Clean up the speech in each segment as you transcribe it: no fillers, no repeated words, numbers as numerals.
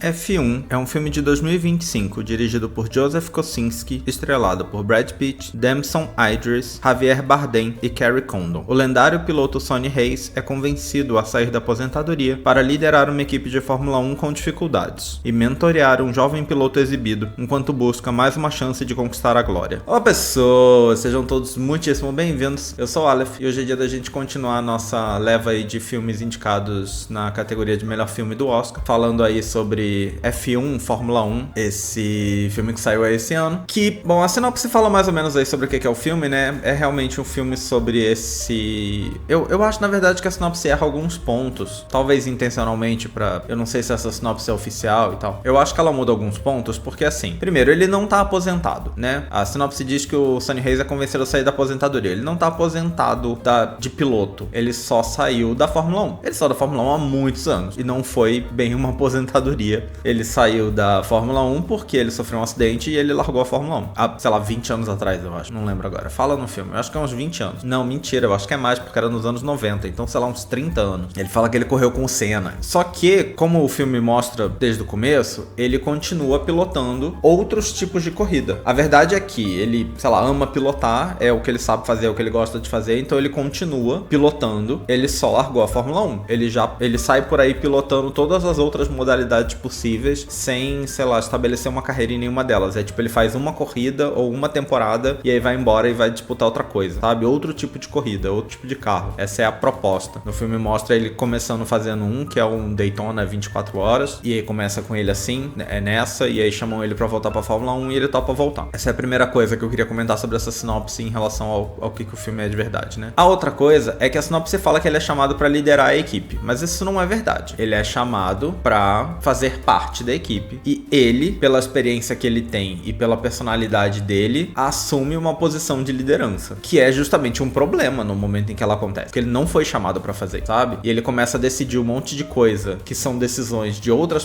F1 é um filme de 2025 dirigido por Joseph Kosinski, estrelado por Brad Pitt, Damson Idris, Javier Bardem e Carrie Condon. O lendário piloto Sonny Hayes é convencido a sair da aposentadoria para liderar uma equipe de Fórmula 1 com dificuldades e mentorear um jovem piloto exibido enquanto busca mais uma chance de conquistar a glória. Olá pessoas, sejam todos muitíssimo bem-vindos. Eu sou o Aleph e hoje é dia da gente continuar a nossa leva aí de filmes indicados na categoria de melhor filme do Oscar, falando aí sobre F1, Fórmula 1, esse filme que saiu aí esse ano. Que, bom, a sinopse fala mais ou menos aí sobre o que é o filme, né? É realmente um filme sobre esse... Eu acho, na verdade, que a sinopse erra alguns pontos. Talvez intencionalmente pra... Eu não sei se essa sinopse é oficial e tal. Eu acho que ela muda alguns pontos, porque assim... Primeiro, ele não tá aposentado, né? A sinopse diz que o Sonny Hayes é convencido a sair da aposentadoria. Ele não tá aposentado de piloto. Ele só saiu da Fórmula 1. Ele saiu da Fórmula 1 há muitos anos. E não foi bem uma aposentadoria. Ele saiu da Fórmula 1 porque ele sofreu um acidente e ele largou a Fórmula 1. Há, sei lá, 20 anos atrás, eu acho. Não lembro agora. Fala no filme. Eu acho que é uns 20 anos. Não, mentira. Eu acho que é mais, porque era nos anos 90. Então, sei lá, uns 30 anos. Ele fala que ele correu com o Senna. Só que, como o filme mostra desde o começo, ele continua pilotando outros tipos de corrida. A verdade é que ele, sei lá, ama pilotar. É o que ele sabe fazer, é o que ele gosta de fazer. Então, ele continua pilotando. Ele só largou a Fórmula 1. Ele sai por aí pilotando todas as outras modalidades possíveis sem, sei lá, estabelecer uma carreira em nenhuma delas. É tipo, ele faz uma corrida ou uma temporada e aí vai embora e vai disputar outra coisa, sabe? Outro tipo de corrida, outro tipo de carro. Essa é a proposta. No filme mostra ele começando fazendo que é um Daytona 24 horas, e aí começa com ele assim, é nessa, e aí chamam ele pra voltar pra Fórmula 1 e ele topa voltar. Essa é a primeira coisa que eu queria comentar sobre essa sinopse em relação ao que o filme é de verdade, né? A outra coisa é que a sinopse fala que ele é chamado pra liderar a equipe, mas isso não é verdade. Ele é chamado pra fazer parte da equipe e ele, pela experiência que ele tem e pela personalidade dele, assume uma posição de liderança, que é justamente um problema no momento em que ela acontece, porque ele não foi chamado pra fazer, sabe? E ele começa a decidir um monte de coisa que são decisões de outros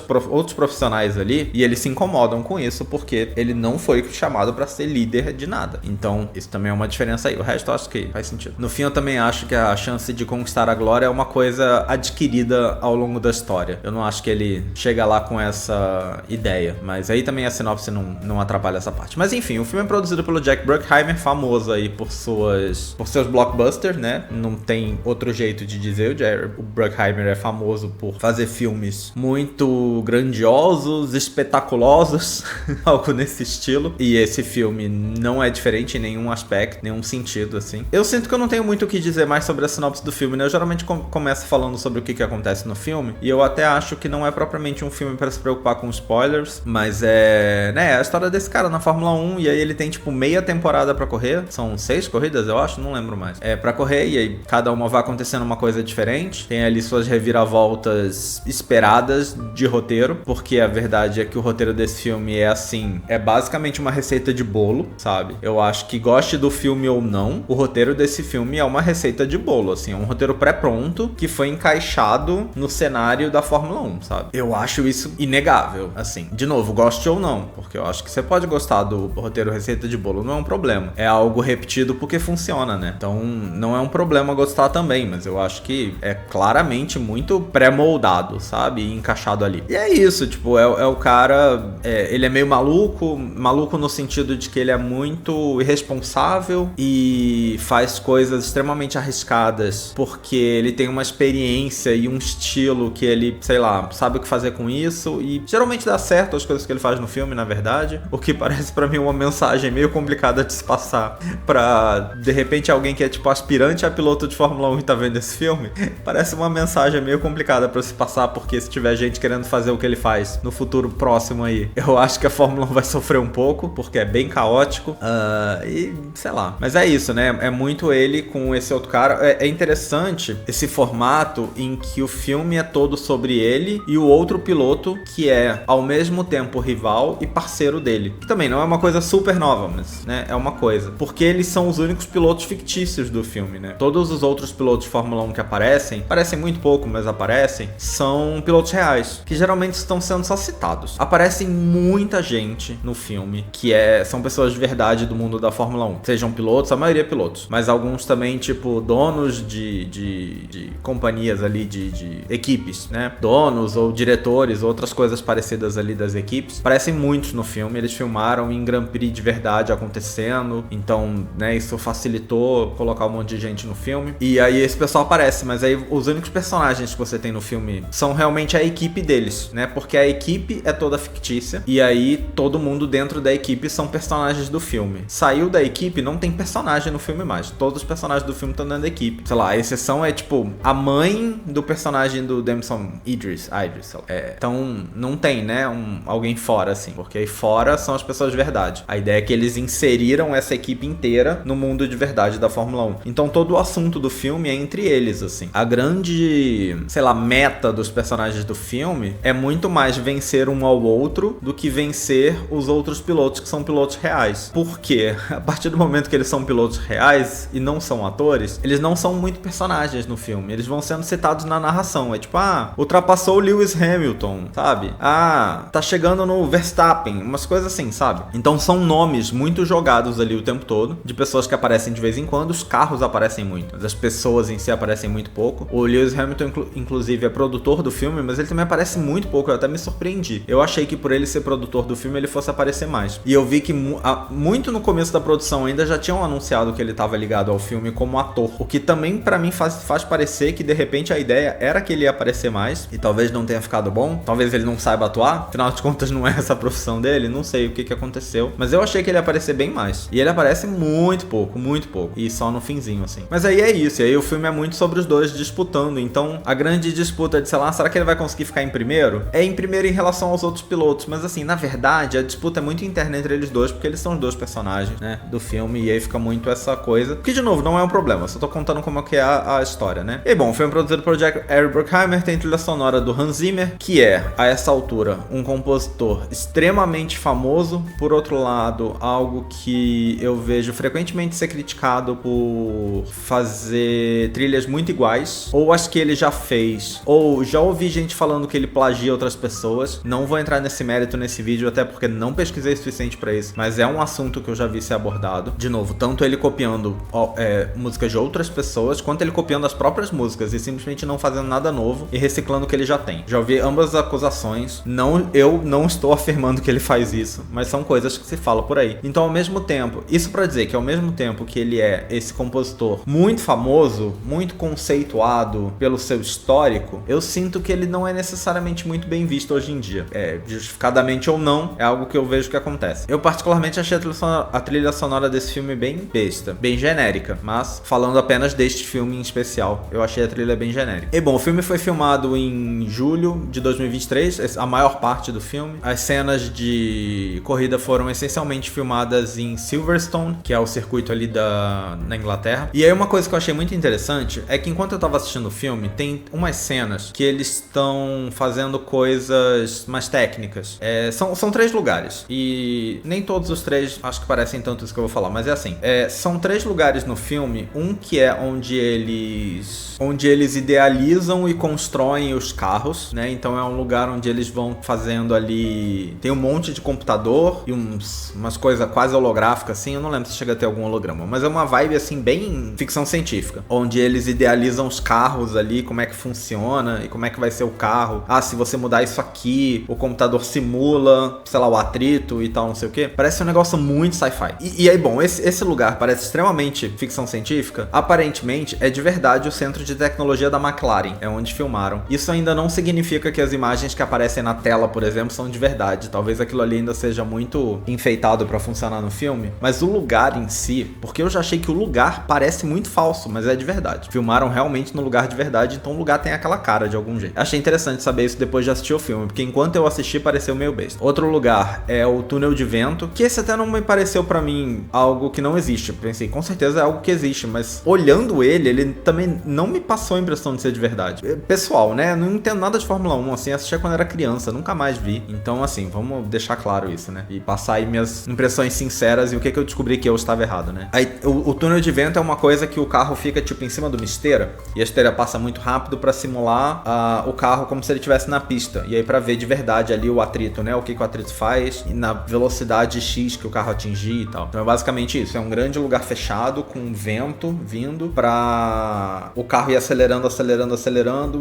profissionais ali, e eles se incomodam com isso porque ele não foi chamado pra ser líder de nada. Então, isso também é uma diferença aí. O resto eu acho que faz sentido. No fim, eu também acho que a chance de conquistar a glória é uma coisa adquirida ao longo da história. Eu não acho que ele chega lá com essa ideia, mas aí também a sinopse não atrapalha essa parte. Mas enfim, o filme é produzido pelo Jack Bruckheimer, famoso aí por seus blockbusters, né? Não tem outro jeito de dizer. O Bruckheimer é famoso por fazer filmes muito grandiosos, espetaculosos, algo nesse estilo. E esse filme não é diferente em nenhum aspecto, nenhum sentido, assim. Eu sinto que eu não tenho muito o que dizer mais sobre a sinopse do filme, né? Eu geralmente começo falando sobre o que acontece no filme, e eu até acho que não é propriamente um filme pra se preocupar com spoilers, mas né, a história desse cara na Fórmula 1, e aí ele tem tipo meia temporada pra correr, são 6 corridas, eu acho, não lembro mais, pra correr, e aí cada uma vai acontecendo uma coisa diferente, tem ali suas reviravoltas esperadas de roteiro, porque a verdade é que o roteiro desse filme é assim, é basicamente uma receita de bolo, sabe? Eu acho que goste do filme ou não, o roteiro desse filme é uma receita de bolo, assim, é um roteiro pré-pronto que foi encaixado no cenário da Fórmula 1, sabe? Eu acho isso inegável, assim. De novo, goste ou não, porque eu acho que você pode gostar do roteiro receita de bolo, não é um problema. É algo repetido porque funciona, né? Então, não é um problema gostar também, mas eu acho que é claramente muito pré-moldado, sabe? E encaixado ali. E é isso, tipo, é o cara... ele é meio maluco no sentido de que ele é muito irresponsável e faz coisas extremamente arriscadas porque ele tem uma experiência e um estilo que ele, sei lá, sabe o que fazer com isso, e geralmente dá certo as coisas que ele faz no filme, na verdade, o que parece pra mim uma mensagem meio complicada de se passar pra, de repente, alguém que é tipo aspirante a piloto de Fórmula 1 e tá vendo esse filme, parece uma mensagem meio complicada pra se passar, porque se tiver gente querendo fazer o que ele faz no futuro próximo aí, eu acho que a Fórmula 1 vai sofrer um pouco, porque é bem caótico, e sei lá, mas é isso, né, é muito ele com esse outro cara. É interessante esse formato em que o filme é todo sobre ele e o outro piloto que é ao mesmo tempo rival e parceiro dele, que também não é uma coisa super nova, mas, né, é uma coisa, porque eles são os únicos pilotos fictícios do filme, né? Todos os outros pilotos de Fórmula 1 que aparecem muito pouco, mas aparecem, são pilotos reais, que geralmente estão sendo só citados. Aparecem muita gente no filme que são pessoas de verdade do mundo da Fórmula 1, sejam pilotos, a maioria pilotos, mas alguns também, tipo, donos de companhias ali, de equipes, né? Donos ou diretores outras coisas parecidas ali das equipes. Parecem muitos no filme, eles filmaram em Grand Prix de verdade acontecendo, então, né, isso facilitou colocar um monte de gente no filme. E aí esse pessoal aparece, mas aí os únicos personagens que você tem no filme são realmente a equipe deles, né, porque a equipe é toda fictícia, e aí todo mundo dentro da equipe são personagens do filme. Saiu da equipe, não tem personagem no filme mais, todos os personagens do filme estão dentro da equipe. Sei lá, a exceção é tipo a mãe do personagem do Damson Idris, sei lá. Então não tem, né, alguém fora assim, porque aí fora são as pessoas de verdade. A ideia é que eles inseriram essa equipe inteira no mundo de verdade da Fórmula 1. Então todo o assunto do filme é entre eles, assim. A grande, sei lá, meta dos personagens do filme é muito mais vencer um ao outro do que vencer os outros pilotos que são pilotos reais. Por quê? A partir do momento que eles são pilotos reais e não são atores, eles não são muito personagens no filme. Eles vão sendo citados na narração. É tipo, ultrapassou o Lewis Hamilton, sabe? Tá chegando no Verstappen, umas coisas assim, sabe? Então são nomes muito jogados ali o tempo todo, de pessoas que aparecem de vez em quando. Os carros aparecem muito, as pessoas em si aparecem muito pouco. O Lewis Hamilton, inclusive, é produtor do filme, mas ele também aparece muito pouco. Eu até me surpreendi. Eu achei que por ele ser produtor do filme, ele fosse aparecer mais. E eu vi que muito no começo da produção ainda já tinham anunciado que ele estava ligado ao filme como ator, o que também pra mim faz parecer que de repente a ideia era que ele ia aparecer mais, e talvez não tenha ficado bom, talvez ele não saiba atuar, afinal de contas não é essa a profissão dele, não sei o que aconteceu, mas eu achei que ele ia aparecer bem mais, e ele aparece muito pouco, e só no finzinho assim. Mas aí é isso, e aí o filme é muito sobre os dois disputando, então a grande disputa de, sei lá, será que ele vai conseguir ficar em primeiro? É em primeiro em relação aos outros pilotos, mas assim, na verdade a disputa é muito interna entre eles dois, porque eles são os dois personagens, né, do filme, e aí fica muito essa coisa, que de novo, não é um problema, só tô contando como é que é a história, né. E bom, o filme produzido por Jerry Bruckheimer, tem trilha sonora do Hans Zimmer, que é, a essa altura, um compositor extremamente famoso. Por outro lado, algo que eu vejo frequentemente ser criticado por fazer trilhas muito iguais, ou as que ele já fez, ou já ouvi gente falando que ele plagia outras pessoas. Não vou entrar nesse mérito nesse vídeo, até porque não pesquisei o suficiente pra isso, mas é um assunto que eu já vi ser abordado. De novo, tanto ele copiando músicas de outras pessoas, quanto ele copiando as próprias músicas e simplesmente não fazendo nada novo e reciclando o que ele já tem. Já ouvi ambas as acusações. Eu não estou afirmando que ele faz isso, mas são coisas que se fala por aí. Então, ao mesmo tempo, isso pra dizer que ao mesmo tempo que ele é esse compositor muito famoso, muito conceituado pelo seu histórico, eu sinto que ele não é necessariamente muito bem visto hoje em dia. Justificadamente ou não, é algo que eu vejo que acontece. Eu particularmente achei a trilha sonora desse filme bem besta, bem genérica, mas falando apenas deste filme em especial, eu achei a trilha bem genérica. E bom, o filme foi filmado em julho de 2023, a maior parte do filme. As cenas de corrida foram essencialmente filmadas em Silverstone, que é o circuito ali na Inglaterra. E aí uma coisa que eu achei muito interessante é que enquanto eu tava assistindo o filme, tem umas cenas que eles estão fazendo coisas mais técnicas. São 3 lugares, e nem todos os 3 acho que parecem tanto isso que eu vou falar, mas é assim, são 3 lugares no filme, um que é onde eles idealizam e constroem os carros, né? Então é um lugar onde eles vão fazendo ali, tem um monte de computador e umas coisas quase holográficas assim, eu não lembro se chega a ter algum holograma, mas é uma vibe assim bem ficção científica, onde eles idealizam os carros ali, como é que funciona e como é que vai ser o carro. Se você mudar isso aqui, o computador simula, sei lá, o atrito e tal, não sei o que. Parece um negócio muito sci-fi. E aí, bom, esse lugar parece extremamente ficção científica. Aparentemente, é de verdade o centro de tecnologia da McLaren, é onde filmaram. Isso ainda não significa que as imagens que aparecem na tela, por exemplo, são de verdade. Talvez aquilo ali ainda seja muito enfeitado pra funcionar no filme, mas o lugar em si, porque eu já achei que o lugar parece muito falso, mas é de verdade. Filmaram realmente no lugar de verdade, então o lugar tem aquela cara de algum jeito. Achei interessante saber isso depois de assistir o filme, porque enquanto eu assisti pareceu meio besta. Outro lugar é o túnel de vento, que esse até não me pareceu pra mim algo que não existe. Eu pensei, com certeza é algo que existe, mas olhando ele também não me passou a impressão de ser de verdade. Pessoal, né, não entendo nada de Fórmula 1, assim, assistia quando era criança, nunca mais vi. Então, assim, vamos deixar claro isso, né, e passar aí minhas impressões sinceras e o que eu descobri que eu estava errado, né. Aí, o túnel de vento é uma coisa que o carro fica, tipo, em cima de uma esteira, e a esteira passa muito rápido pra simular o carro como se ele estivesse na pista, e aí pra ver de verdade ali o atrito, né, o que o atrito faz, e na velocidade X que o carro atingir e tal. Então é basicamente isso, é um grande lugar fechado, com vento vindo pra o carro ir acelerando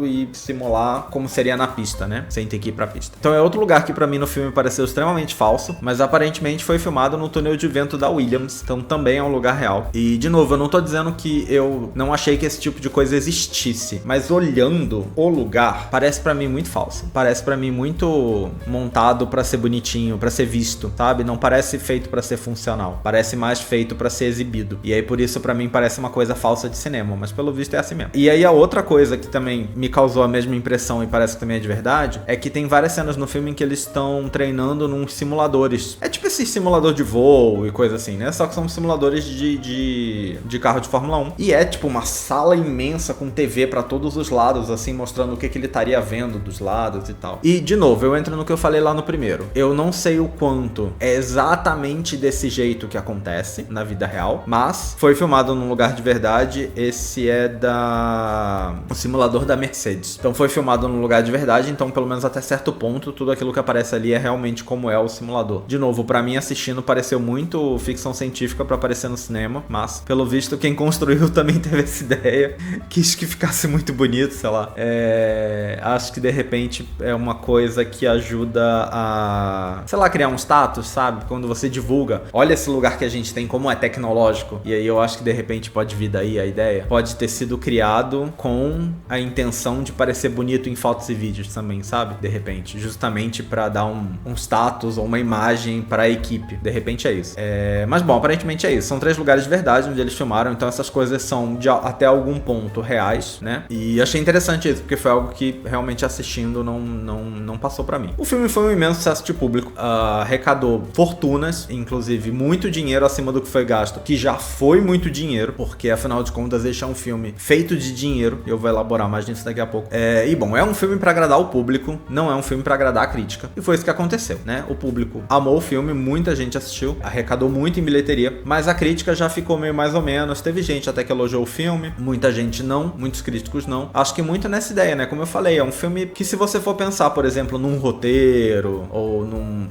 e simular como seria na pista, né. né? Sem ter que ir pra pista. Então é outro lugar que pra mim no filme pareceu extremamente falso, mas aparentemente foi filmado no túnel de vento da Williams, então também é um lugar real. E, de novo, eu não tô dizendo que eu não achei que esse tipo de coisa existisse, mas olhando o lugar, parece pra mim muito falso. Parece pra mim muito montado pra ser bonitinho, pra ser visto, sabe? Não parece feito pra ser funcional. Parece mais feito pra ser exibido. E aí, por isso, pra mim, parece uma coisa falsa de cinema, mas pelo visto é assim mesmo. E aí, a outra coisa que também me causou a mesma impressão e parece que também é de verdade, é que tem várias cenas no filme em que eles estão treinando num simuladores. É tipo esse simulador de voo e coisa assim, né? Só que são simuladores de carro de Fórmula 1. E é tipo uma sala imensa com TV pra todos os lados, assim, mostrando o que ele estaria vendo dos lados e tal. E, de novo, eu entro no que eu falei lá no primeiro. Eu não sei o quanto é exatamente desse jeito que acontece na vida real, mas foi filmado num lugar de verdade. Esse é o simulador da Mercedes. Então foi filmado num lugar de verdade, então pelo menos até certo ponto, tudo aquilo que aparece ali é realmente como é o simulador. De novo, pra mim assistindo pareceu muito ficção científica pra aparecer no cinema, mas pelo visto quem construiu também teve essa ideia, quis que ficasse muito bonito, sei lá. Acho que de repente é uma coisa que ajuda a, sei lá, criar um status, sabe? Quando você divulga, olha esse lugar que a gente tem, como é tecnológico. E aí eu acho que de repente pode vir daí a ideia. Pode ter sido criado com a intenção de parecer bonito em fotos e vídeos também, sabe? De repente, justamente pra dar um status ou uma imagem pra equipe. De repente é isso. Mas bom, aparentemente é isso. São 3 lugares de verdade onde eles filmaram, então essas coisas são até algum ponto reais, né? E achei interessante isso, porque foi algo que realmente assistindo não passou pra mim. O filme foi um imenso sucesso de público, arrecadou fortunas, inclusive muito dinheiro acima do que foi gasto, que já foi muito dinheiro, porque afinal de contas este é um filme feito de dinheiro. Eu vou elaborar mais nisso daqui a pouco. E bom, é um filme pra agradar o público, não é um filme pra agradar a crítica. E foi isso que aconteceu, né? O público amou o filme, muita gente assistiu, arrecadou muito em bilheteria, mas a crítica já ficou meio mais ou menos. Teve gente até que elogiou o filme, muita gente não, muitos críticos não. Acho que muito nessa ideia, né? Como eu falei, é um filme que, se você for pensar, por exemplo, num roteiro ou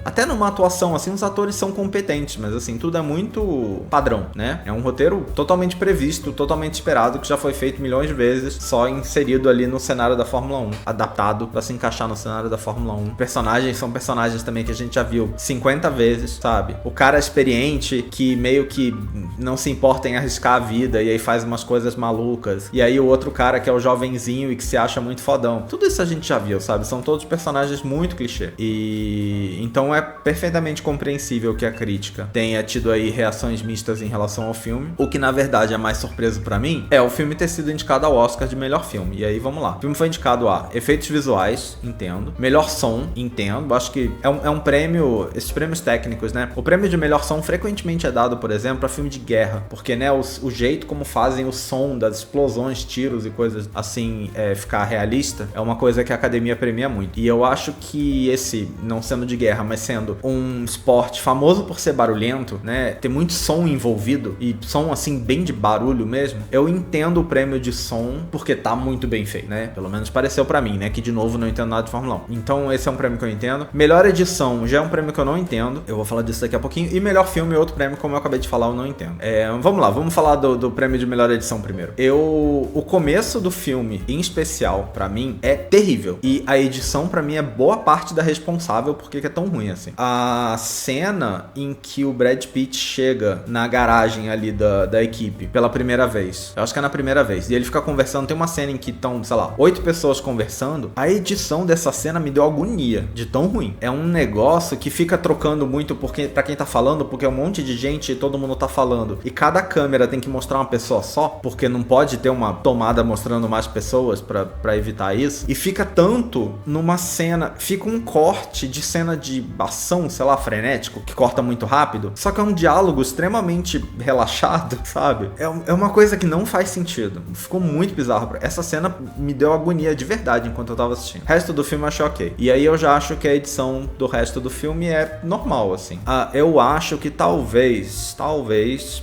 até numa atuação, assim, os atores são competentes, mas assim, tudo é muito padrão, né? É um roteiro totalmente previsto, totalmente esperado, que já foi feito milhões de vezes, só inserido ali no cenário da Fórmula 1, adaptado pra se encaixar no cenário da Fórmula 1. Personagens são personagens também que a gente já viu 50 vezes, sabe? O cara experiente que meio que não se importa em arriscar a vida e aí faz umas coisas malucas. E aí o outro cara que é o jovenzinho e que se acha muito fodão. Tudo isso a gente já viu, sabe? São todos personagens muito clichê. E então é perfeitamente compreensível que a crítica tenha tido aí reações mistas em relação ao filme. O que na verdade é mais surpreso pra mim é o filme ter sido indicado ao Oscar de melhor filme. E aí vamos lá. O filme foi indicado a efeitos visuais, entendo. Melhor som, entendo. Acho que é um prêmio, esses prêmios técnicos, né? O prêmio de melhor som frequentemente é dado, por exemplo, pra filme de guerra. Porque, né, o jeito como fazem o som das explosões, tiros e coisas assim, ficar realista, é uma coisa que a academia premia muito. E eu acho que esse, não sendo de guerra, mas sendo um esporte famoso por ser barulhento, né? Ter muito som envolvido e som assim bem de barulho mesmo. Eu entendo o prêmio de som porque tá muito bem feito, né? Pelo menos pareceu pra mim, né? Que de novo não entendo nada de Fórmula 1. Então esse é um prêmio que eu entendo. Melhor edição já é um prêmio que eu não entendo. Eu vou falar disso daqui a pouquinho. E melhor filme é outro prêmio, como eu acabei de falar, eu não entendo. Vamos lá, vamos falar do prêmio de melhor edição primeiro. O começo do filme, em especial, pra mim, é terrível. E a edição, pra mim, é boa parte da responsável porque é tão ruim assim. A cena em que o Brad Pitt chega na garagem ali da equipe pela primeira vez. Eu acho que é na primeira vez. E ele fica conversando. Tem uma cena em que estão, sei lá, 8 pessoas conversando. A edição dessa cena me deu agonia de tão ruim. É um negócio que fica trocando muito pra quem tá falando, porque é um monte de gente e todo mundo tá falando. E cada câmera tem que mostrar uma pessoa só, porque não pode ter uma tomada mostrando mais pessoas pra evitar isso. E fica tanto numa cena, fica um corte de cena de ação, sei lá, frenético, que corta muito rápido. Só que é um diálogo extremamente relaxado, sabe? É uma coisa que não faz sentido. Ficou muito bizarro. Essa cena me deu agonia de verdade enquanto eu tava assistindo. O resto do filme eu achei ok. E aí eu já acho que a edição do resto do filme é normal, assim. Eu acho que talvez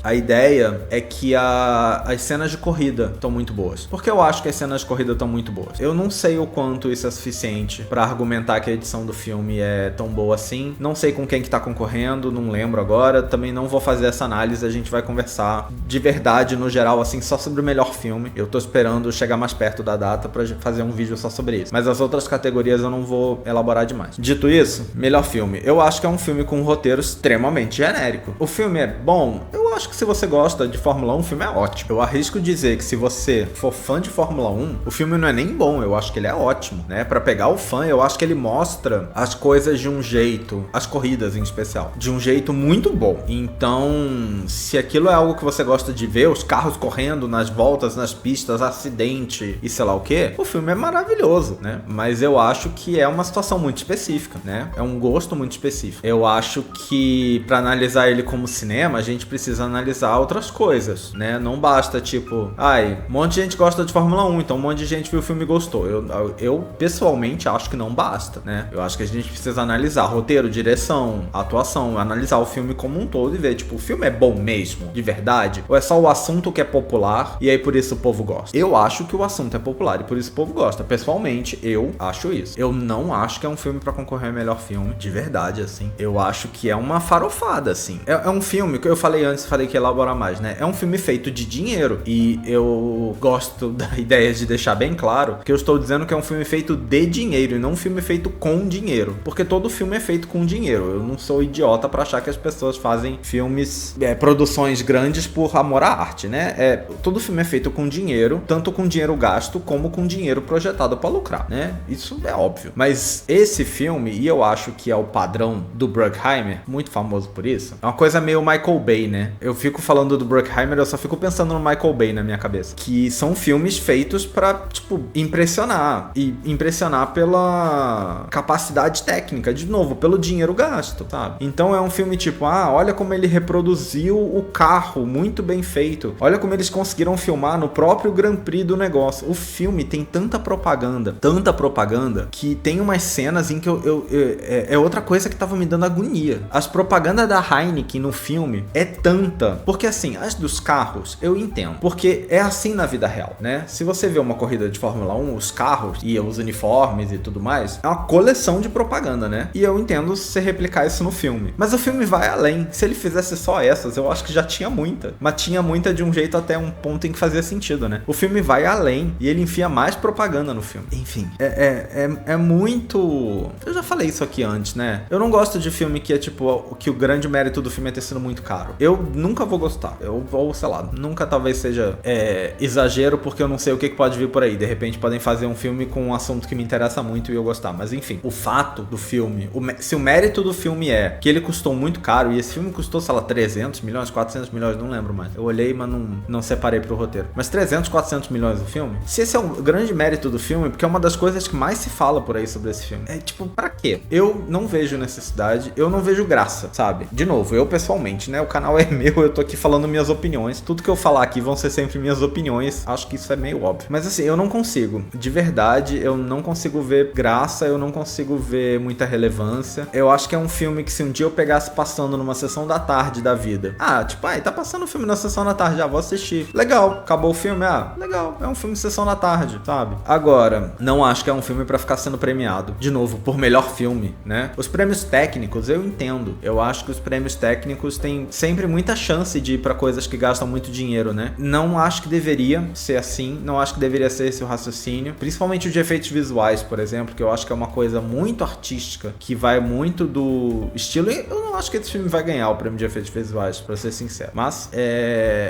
a ideia é que as cenas de corrida estão muito boas. Porque eu acho que as cenas de corrida estão muito boas. Eu não sei o quanto isso é suficiente pra argumentar que a edição do filme é tão boa assim. Não sei com quem que tá concorrendo, não lembro agora. Também não vou fazer essa análise, a gente vai conversar de verdade, no geral, assim, só sobre o melhor filme. Eu tô esperando chegar mais perto da data pra fazer um vídeo só sobre isso. Mas as outras categorias eu não vou elaborar demais. Dito isso, melhor filme. Eu acho que é um filme com um roteiro extremamente genérico. O filme é bom? Eu acho que se você gosta de Fórmula 1, o filme é ótimo. Eu arrisco dizer que se você for fã de Fórmula 1, o filme não é nem bom, eu acho que ele é ótimo, né? Pra pegar o fã, eu acho que ele mostra as coisas de um jeito, as corridas em especial, de um jeito muito bom. Então, se aquilo é algo que você gosta de ver, os carros correndo nas voltas, nas pistas, acidente e sei lá o que, o filme é maravilhoso, né? Mas eu acho que é uma situação muito específica, né? É um gosto muito específico. Eu acho que pra analisar ele como cinema, a gente precisa analisar outras coisas, né? Não basta tipo, um monte de gente gosta de Fórmula 1, então um monte de gente viu o filme e gostou. Eu pessoalmente acho que não basta, né? Eu acho que a gente precisa analisar roteiro, direção, atuação, analisar o filme como um todo e ver, tipo, o filme é bom mesmo, de verdade? Ou é só o assunto que é popular e aí por isso o povo gosta? Eu acho que o assunto é popular e por isso o povo gosta. Pessoalmente, eu acho isso. Eu não acho que é um filme pra concorrer ao melhor filme, de verdade, assim. Eu acho que é uma farofada, assim. É um filme, que eu falei antes, falei que ia elaborar mais, né? É um filme feito de dinheiro. E eu gosto da ideia de deixar bem claro que eu estou dizendo que é um filme feito de dinheiro e não um filme feito com dinheiro. Porque todo filme é feito com dinheiro. Eu não sou idiota pra achar que as pessoas fazem filmes, produções grandes por amor à arte, né? Todo filme é feito com dinheiro, tanto com dinheiro gasto como com dinheiro projetado pra lucrar, né? Isso é óbvio. Mas esse filme, e eu acho que é o padrão do Bruckheimer, muito famoso por isso, é uma coisa meio Michael Bay, né? Eu fico falando do Bruckheimer, eu só fico pensando no Michael Bay na minha cabeça. Que são filmes feitos pra, tipo, impressionar. E impressionar pela capacidade técnica, de novo, pelo dinheiro gasto, sabe? Então é um filme tipo, olha como ele reproduziu o carro, muito bem feito. Olha como eles conseguiram filmar no próprio Grand Prix do negócio. O filme tem tanta propaganda, que tem umas cenas em que é outra coisa que tava me dando agonia. As propagandas da Heineken no filme é tanta, porque assim, as dos carros eu entendo, porque é assim na vida real, né? Se você vê uma corrida de Fórmula 1, os carros e os uniformes e tudo mais, é uma coleção de propaganda, né? E eu entendo você replicar isso no filme. Mas o filme vai além. Se ele fizesse só essas, eu acho que já tinha muita. Mas tinha muita de um jeito até um ponto em que fazia sentido, né? O filme vai além e ele enfia mais propaganda no filme. Enfim, é muito... Eu já falei isso aqui antes, né? Eu não gosto de filme que é tipo, que o grande mérito do filme é ter sido muito caro. Eu nunca vou gostar. Ou sei lá, nunca talvez seja exagero, porque eu não sei o que pode vir por aí. De repente podem fazer um filme com um assunto que me interessa muito e eu gostar. Mas enfim, o fato do filme, se o mérito do filme é que ele custou muito caro, e esse filme custou, sei lá, 300 milhões, 400 milhões, não lembro mais. Eu olhei, mas não separei pro roteiro. Mas 300, 400 milhões do filme? Se esse é o grande mérito do filme, porque é uma das coisas que mais se fala por aí sobre esse filme. É tipo, pra quê? Eu não vejo necessidade, eu não vejo graça, sabe? De novo, eu pessoalmente, né? O canal é meu, eu tô aqui falando minhas opiniões. Tudo que eu falar aqui vão ser sempre minhas opiniões. Acho que isso é meio óbvio. Mas assim, eu não consigo. De verdade, eu não consigo ver graça, eu não consigo ver muita relevância. Eu acho que é um filme que se um dia eu pegasse passando numa sessão da tarde da vida. Tipo, tá passando o filme na sessão da tarde, vou assistir. Legal, acabou o filme, legal. É um filme de sessão da tarde, sabe? Agora, não acho que é um filme pra ficar sendo premiado. De novo, por melhor filme, né? Os prêmios técnicos, eu entendo. Eu acho que os prêmios técnicos têm sempre muita chance de ir pra coisas que gastam muito dinheiro, né? Não acho que deveria ser assim. Não acho que deveria ser esse o raciocínio. Principalmente o de efeitos visuais, por exemplo, que eu acho que é uma coisa muito artística, que vai muito do estilo. E eu não acho que esse filme vai ganhar o prêmio de efeitos visuais, pra ser sincero. Mas,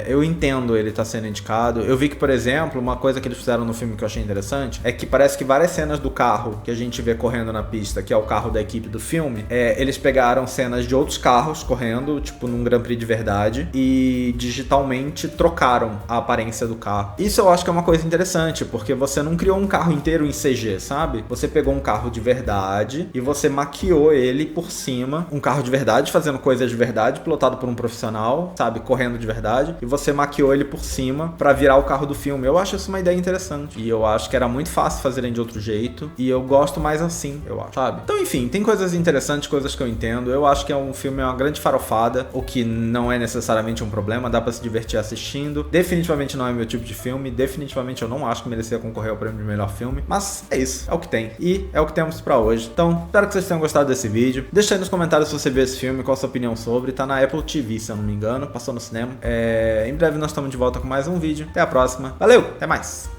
eu entendo ele tá sendo indicado. Eu vi que, por exemplo, uma coisa que eles fizeram no filme que eu achei interessante é que parece que várias cenas do carro que a gente vê correndo na pista, que é o carro da equipe do filme, eles pegaram cenas de outros carros correndo, tipo num Grand Prix de verdade, e digitalmente trocaram a aparência do carro. Isso eu acho que é uma coisa interessante, porque você não criou um carro inteiro em CG, sabe? Você pegou um carro de verdade e você maquiou ele por cima, um carro de verdade, fazendo coisas de verdade, pilotado por um profissional, sabe? Correndo de verdade, e você maquiou ele por cima pra virar o carro do filme. Eu acho isso uma ideia interessante. E eu acho que era muito fácil fazerem de outro jeito. E eu gosto mais assim, eu acho, sabe? Então, enfim, tem coisas interessantes, coisas que eu entendo. Eu acho que é um filme, uma grande farofada, o que não é necessariamente um problema, dá pra se divertir assistindo. Definitivamente não é meu tipo de filme. Definitivamente eu não acho que merecia concorrer ao prêmio de melhor filme. Mas é isso, é o que tem. E é o que temos pra hoje. Então, espero que vocês tenham gostado desse vídeo. Deixa aí nos comentários se você viu esse filme, qual a sua opinião sobre. Tá na Apple TV, se eu não me engano. Passou no cinema. Em breve nós estamos de volta com mais um vídeo. Até a próxima. Valeu, até mais!